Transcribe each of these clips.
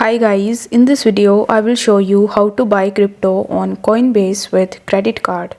Hi guys, in this video I will show you how to buy crypto on Coinbase with credit card.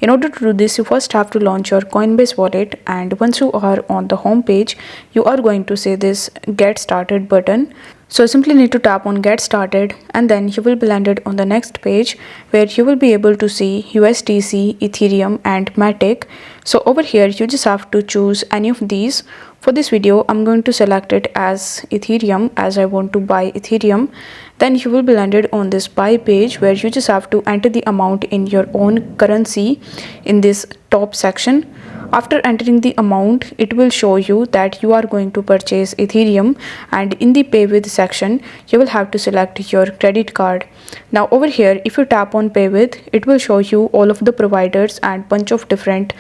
In order to do this, you first have to launch your Coinbase wallet, and once you are on the home page, you are going to see this get started button. So simply need to tap on get started and then you will be landed on the next page where you will be able to see USDC, Ethereum and Matic. So over here you just have to choose any of these. For this video I'm going to select it as Ethereum as I want to buy Ethereum. Then you will be landed on this buy page where you just have to enter the amount in your own currency in this top section. After entering the amount, it will show you that you are going to purchase Ethereum, and in the pay with section, you will have to select your credit card. Now over here, if you tap on pay with, it will show you all of the providers and bunch of different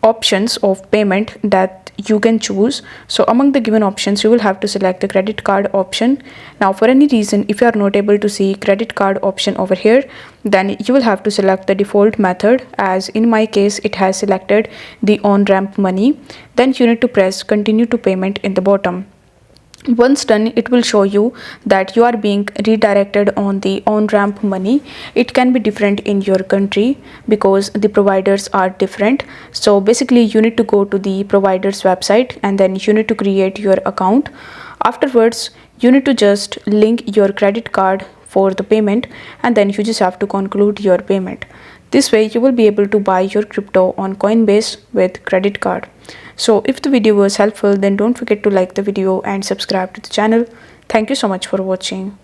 options of payment that you can choose. So among the given options you will have to select the credit card option. Now for any reason if you are not able to see credit card option over here, then you will have to select the default method, as in my case it has selected the on ramp money. Then you need to press continue to payment in the bottom. Once done, it will show you that you are being redirected on the on-ramp money. It can be different in your country because the providers are different. So basically you need to go to the provider's website and then you need to create your account. Afterwards, you need to just link your credit card for the payment and then you just have to conclude your payment. This way you will be able to buy your crypto on Coinbase with credit card. So if the video was helpful, then don't forget to like the video and subscribe to the channel. Thank you so much for watching.